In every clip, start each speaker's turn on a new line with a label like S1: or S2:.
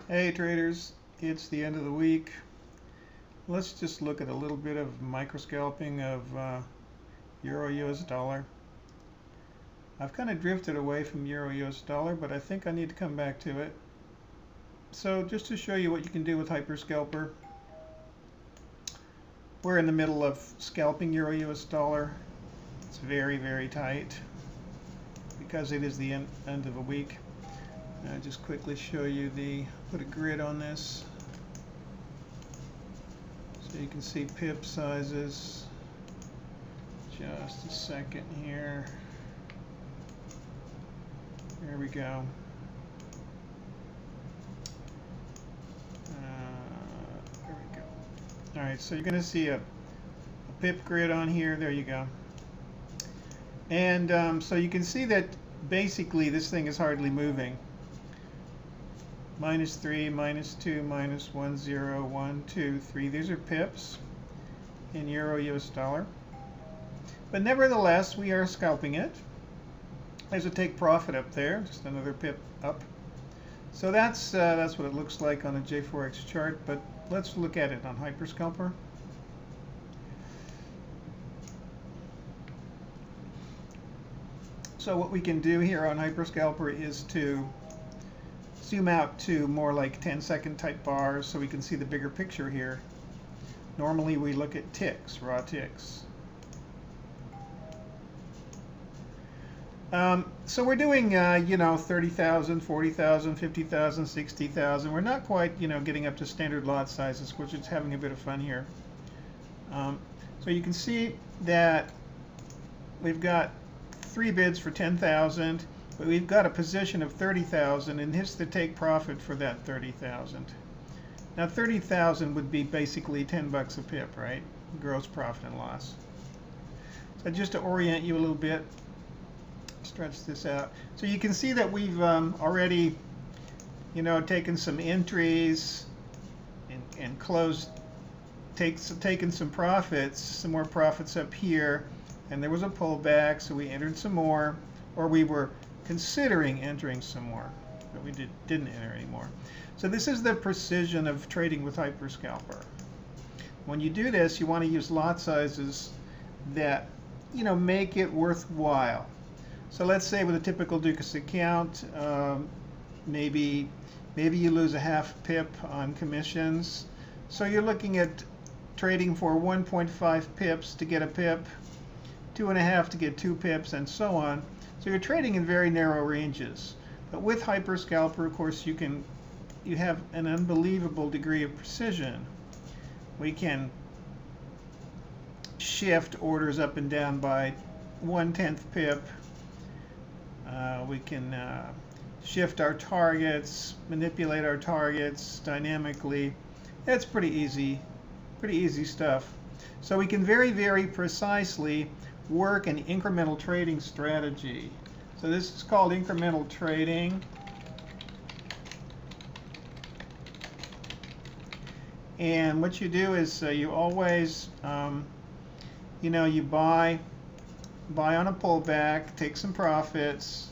S1: Hey traders, it's the end of the week. Let's just look at a little bit of microscalping of Euro US dollar. I've kind of drifted away from Euro US dollar, but I think I need to come back to it. So just to show you what you can do with HyperScalper, we're in the middle of scalping Euro US dollar. It's very, very tight because it is the end of a week. I'll just quickly show you put a grid on this so you can see pip sizes. Just a second here. There we go. There we go. Alright, so you're going to see a pip grid on here. There you go. And so you can see that basically this thing is hardly moving. -3, -2, -1, 0, 1, 2, 3. These are pips in Euro US dollar. But nevertheless, we are scalping it. There's a take profit up there, just another pip up. So that's what it looks like on a JForex chart. But let's look at it on HyperScalper. So what we can do here on HyperScalper is to zoom out to more like 10-second type bars so we can see the bigger picture here. Normally we look at ticks, raw ticks. So we're doing, 30,000, 40,000, 50,000, 60,000. We're not quite, getting up to standard lot sizes, which is having a bit of fun here. So you can see that we've got 3 bids for 10,000. But we've got a position of 30,000, and here's the take profit for that 30,000. Now 30,000 would be basically 10 bucks a pip, right? Gross profit and loss. So just to orient you a little bit, stretch this out. So you can see that we've already, taken some entries and closed, taken some profits, some more profits up here, and there was a pullback, so we entered some more, or we were considering entering some more, but we didn't enter anymore. So this is the precision of trading with HyperScalper. When you do this, you want to use lot sizes that make it worthwhile. So let's say with a typical Dukas account, maybe you lose a half pip on commissions. So you're looking at trading for 1.5 pips to get a pip, 2.5 to get 2 pips, and so on. So you're trading in very narrow ranges. But with HyperScalper, of course, you have an unbelievable degree of precision. We can shift orders up and down by 1/10 pip. We can shift our targets, manipulate our targets dynamically. That's pretty easy stuff. So we can very, very precisely work an incremental trading strategy. So this is called incremental trading. And what you do is you always, you buy on a pullback, take some profits.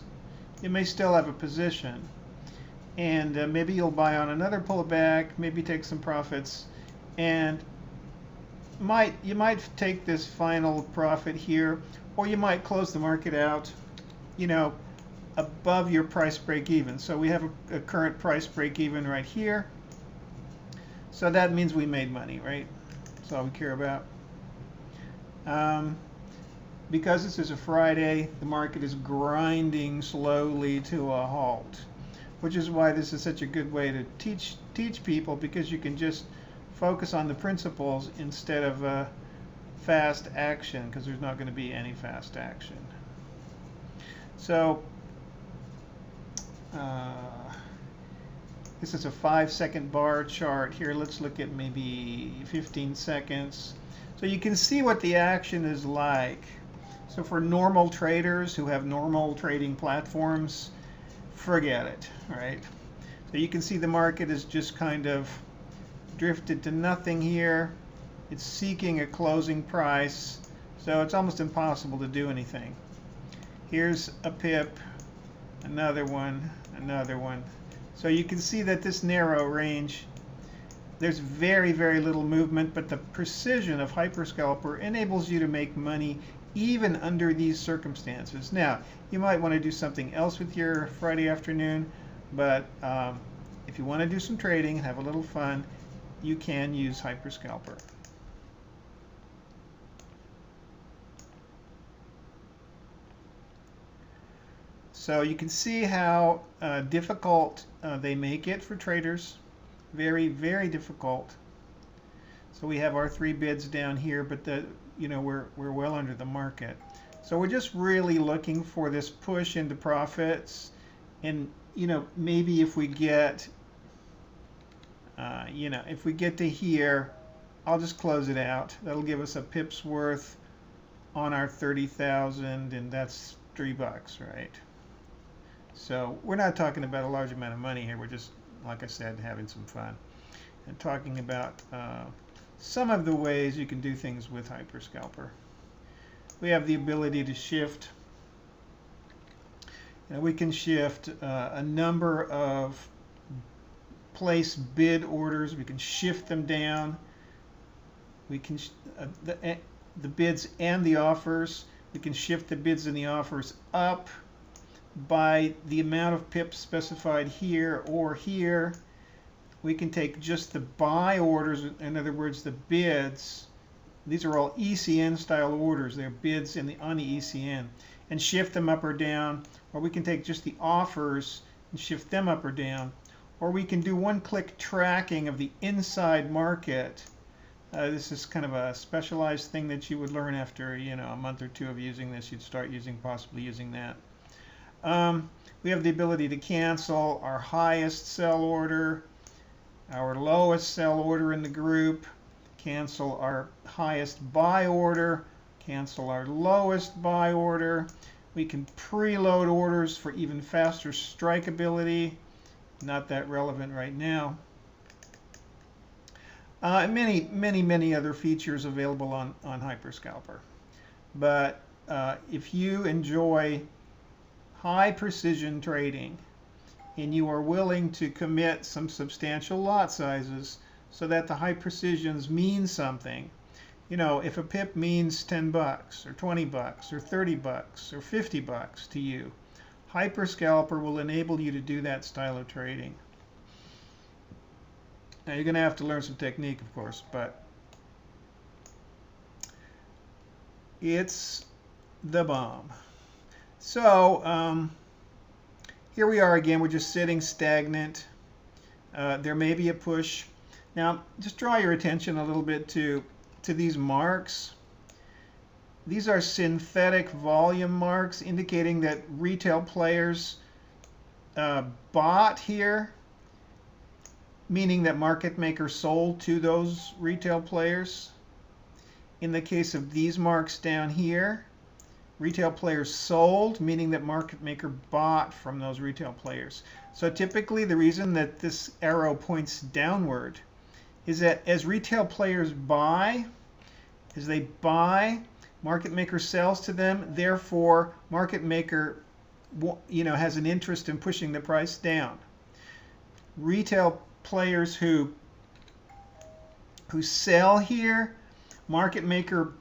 S1: You may still have a position. And maybe you'll buy on another pullback, maybe take some profits, and you might take this final profit here, or you might close the market out, above your price break even. So we have a current price break even right here. So that means we made money, right? That's all we care about. Because this is a Friday, the market is grinding slowly to a halt, which is why this is such a good way to teach people, because you can just focus on the principles instead of fast action, because there's not going to be any fast action. So this is a 5-second bar chart here. Let's look at maybe 15 seconds. So you can see what the action is like. So for normal traders who have normal trading platforms, forget it, right? So you can see the market is just kind of drifted to nothing here. It's seeking a closing price, so it's almost impossible to do anything. Here's a pip, another one, So you can see that this narrow range, there's very, very little movement, but the precision of HyperScalper enables you to make money even under these circumstances. Now, you might want to do something else with your Friday afternoon, but if you want to do some trading and have a little fun, you can use HyperScalper. So you can see how difficult they make it for traders. Very, very difficult. So we have our 3 bids down here, but we're well under the market. So we're just really looking for this push into profits, and maybe if we get if we get to here, I'll just close it out. That'll give us a pip's worth on our 30,000, and that's $3, right? So we're not talking about a large amount of money here. We're just, like I said, having some fun and talking about some of the ways you can do things with HyperScalper. We have the ability to shift. We can shift a number of place bid orders. We can shift them down. We can the bids and the offers. We can shift the bids and the offers up by the amount of pips specified here or here. We can take just the buy orders, in other words, the bids. These are all ECN style orders. They're bids on the ECN, and shift them up or down. Or we can take just the offers and shift them up or down. Or we can do one-click tracking of the inside market. This is kind of a specialized thing that you would learn after a month or two of using this. You'd start possibly using that. We have the ability to cancel our highest sell order, our lowest sell order in the group, cancel our highest buy order, cancel our lowest buy order. We can preload orders for even faster strikeability. Not that relevant right now. Many, many, many other features available on HyperScalper. But if you enjoy high precision trading and you are willing to commit some substantial lot sizes so that the high precisions mean something, if a pip means $10 or $20 or $30 or $50 to you, HyperScalper will enable you to do that style of trading. Now you're going to have to learn some technique, of course, but it's the bomb. So here we are again. We're just sitting stagnant. There may be a push. Now, just draw your attention a little bit to these marks. These are synthetic volume marks indicating that retail players bought here, meaning that market maker sold to those retail players. In the case of these marks down here, retail players sold, meaning that market maker bought from those retail players. So typically the reason that this arrow points downward is that as retail players buy, as they buy, market maker sells to them, therefore market maker has an interest in pushing the price down. Retail players who sell here, market maker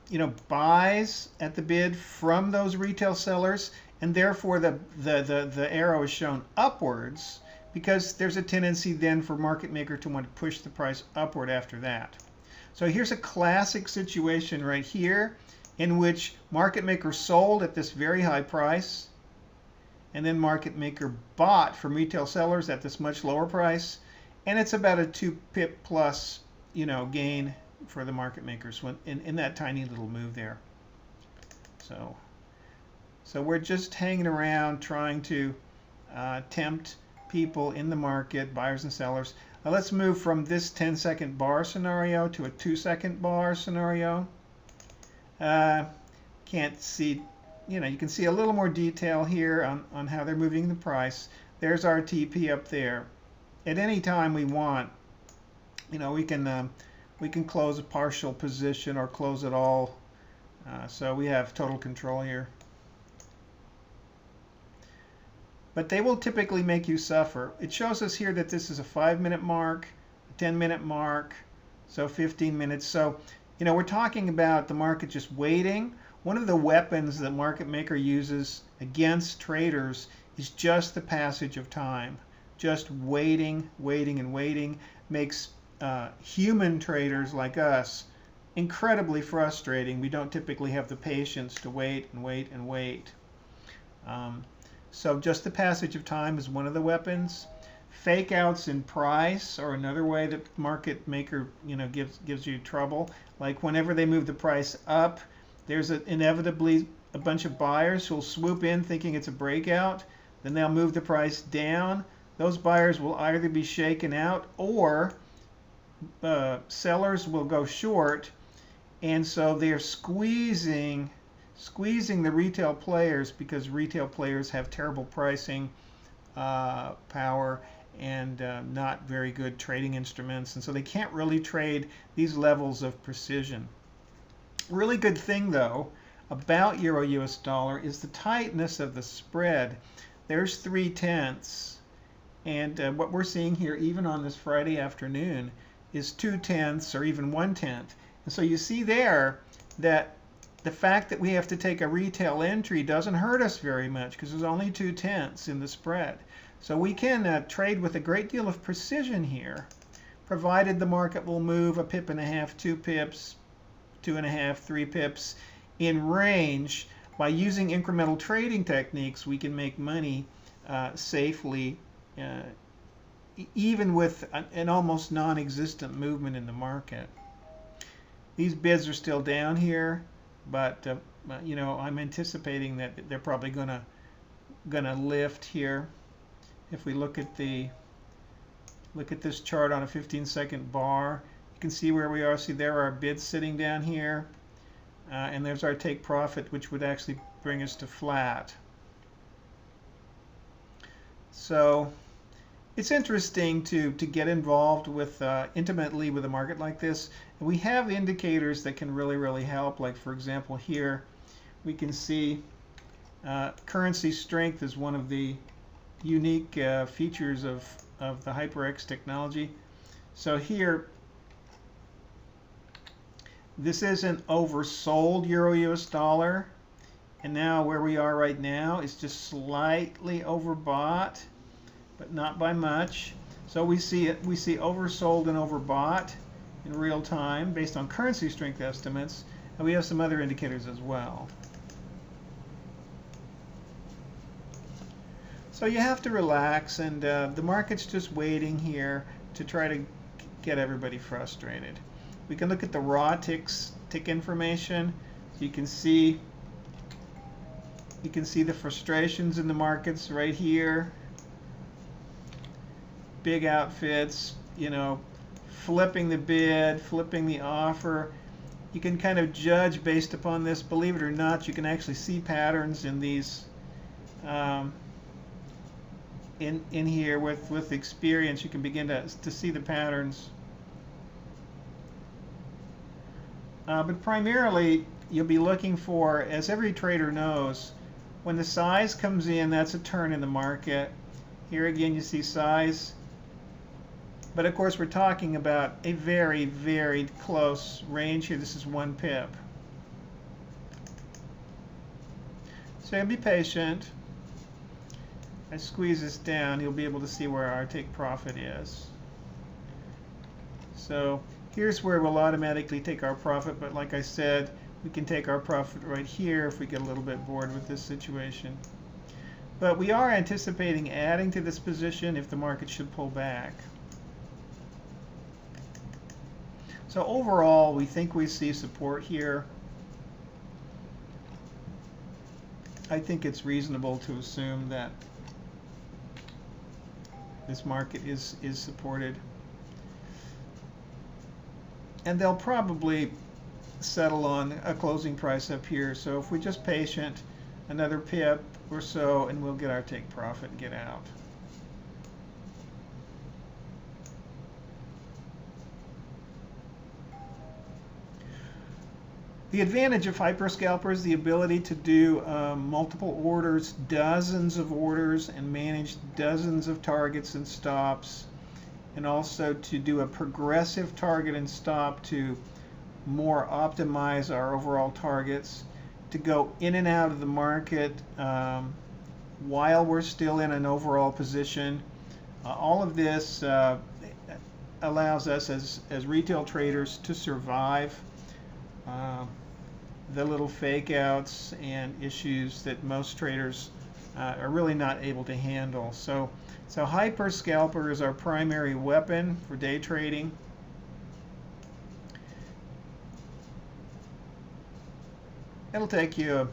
S1: buys at the bid from those retail sellers, and therefore the arrow is shown upwards because there's a tendency then for market maker to want to push the price upward after that. So here's a classic situation right here in which market maker sold at this very high price, and then market maker bought from retail sellers at this much lower price, and it's about a 2 pip plus gain for the market makers in that tiny little move there. So we're just hanging around trying to tempt people in the market, buyers and sellers. Now let's move from this 10-second bar scenario to a 2-second bar scenario. Can't see, you can see a little more detail here on how they're moving the price. There's our TP up there. At any time we want, we can close a partial position or close it all. So we have total control here. but they will typically make you suffer. It shows us here that this is a 5-minute mark, 10-minute mark, so 15 minutes. So, you know, we're talking about the market just waiting. One of the weapons the market maker uses against traders is just the passage of time. Just waiting, waiting, and waiting makes human traders like us incredibly frustrating. We don't typically have the patience to wait and wait and wait. So just the passage of time is one of the weapons. Fake outs in price are another way that market maker, you know, gives you trouble. Like whenever they move the price up, there's inevitably a bunch of buyers who'll swoop in thinking it's a breakout. Then they'll move the price down. Those buyers will either be shaken out or sellers will go short, and so they're squeezing the retail players because retail players have terrible pricing power and not very good trading instruments, and so they can't really trade these levels of precision. Really good thing though about Euro US dollar is the tightness of the spread. There's 3/10, and what we're seeing here even on this Friday afternoon is 2/10 or even 1/10. And so you see there that the fact that we have to take a retail entry doesn't hurt us very much because there's only 2/10 in the spread. So we can trade with a great deal of precision here, provided the market will move a pip and a half, 2 pips, 2.5, 3 pips in range. By using incremental trading techniques, we can make money safely, even with an almost non-existent movement in the market. These bids are still down here, but you know, I'm anticipating that they're probably gonna lift here. If we look at this chart on a 15-second bar, you can see where we are. See, there are bids sitting down here, and there's our take profit, which would actually bring us to flat. So it's interesting to get involved with intimately with a market like this. And we have indicators that can really help. Like for example, here we can see currency strength is one of the unique features of the HyperX technology. So here, this is an oversold Euro US dollar, and now where we are right now is just slightly overbought, but not by much. So we see oversold and overbought in real time based on currency strength estimates, and we have some other indicators as well. So you have to relax, and the market's just waiting here to try to get everybody frustrated. We can look at the raw tick information. So you can see the frustrations in the markets right here. Big outfits, you know, flipping the bid, flipping the offer. You can kind of judge based upon this. Believe it or not, you can actually see patterns in these in here with experience. You can begin to see the patterns. But primarily, you'll be looking for, as every trader knows, when the size comes in, that's a turn in the market. Here again, you see size. But of course, we're talking about a very close range here. This is 1 pip. So be patient. I squeeze this down, you'll be able to see where our take profit is. So here's where we'll automatically take our profit, but like I said, we can take our profit right here if we get a little bit bored with this situation. But we are anticipating adding to this position if the market should pull back. So overall, we think we see support here. I think it's reasonable to assume that this market is supported. And they'll probably settle on a closing price up here. So if we're just patient, another pip or so, and we'll get our take profit and get out. The advantage of HyperScalper is the ability to do multiple orders, dozens of orders, and manage dozens of targets and stops, and also to do a progressive target and stop to more optimize our overall targets, to go in and out of the market while we're still in an overall position. All of this allows us as retail traders to survive the little fake outs and issues that most traders are really not able to handle. So HyperScalper is our primary weapon for day trading. It'll take you a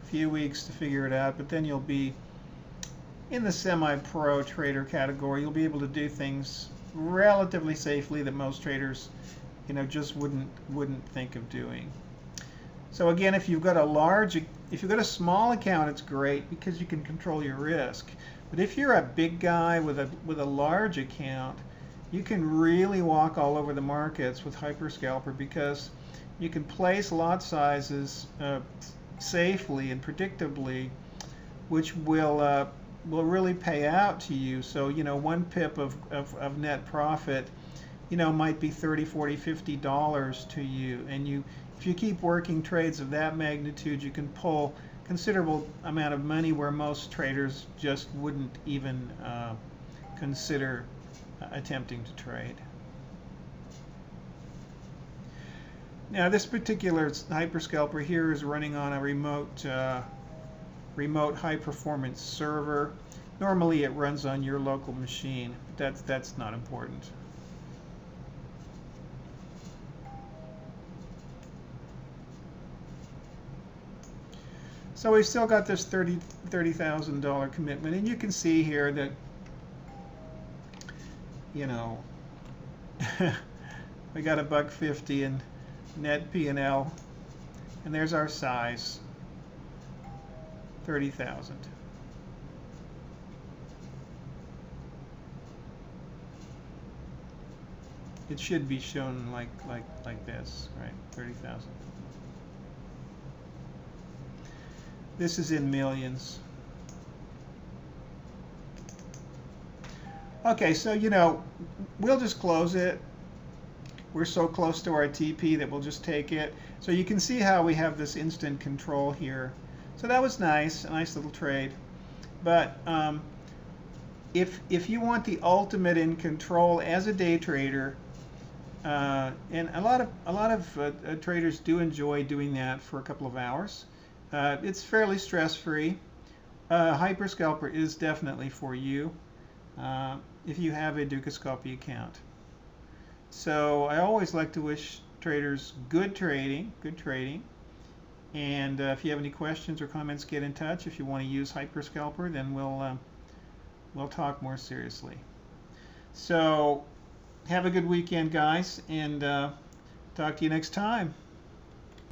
S1: few weeks to figure it out, but then you'll be in the semi-pro trader category. You'll be able to do things relatively safely that most traders, just wouldn't think of doing. So again, if you've got a small account, it's great because you can control your risk. But if you're a big guy with a large account, you can really walk all over the markets with HyperScalper because you can place lot sizes safely and predictably, which will really pay out to you. So 1 pip of net profit might be $30, $40, $50 to you, and if you keep working trades of that magnitude, you can pull considerable amount of money where most traders just wouldn't even consider attempting to trade. Now this particular HyperScalper here is running on a remote high performance server. Normally it runs on your local machine, but that's not important. So we've still got this $30,000 commitment, and you can see here that we got $1.50 in net P&L, and there's our size, 30,000. It should be shown like this, right? 30,000. This is in millions. Okay, so we'll just close it. We're so close to our TP that we'll just take it. So you can see how we have this instant control here. So that was nice, a nice little trade. But if you want the ultimate in control as a day trader, and a lot of traders do enjoy doing that for a couple of hours. It's fairly stress-free. HyperScalper is definitely for you if you have a Dukascopy account. So I always like to wish traders good trading. And if you have any questions or comments, get in touch. If you want to use HyperScalper, then we'll talk more seriously. So have a good weekend, guys, and talk to you next time.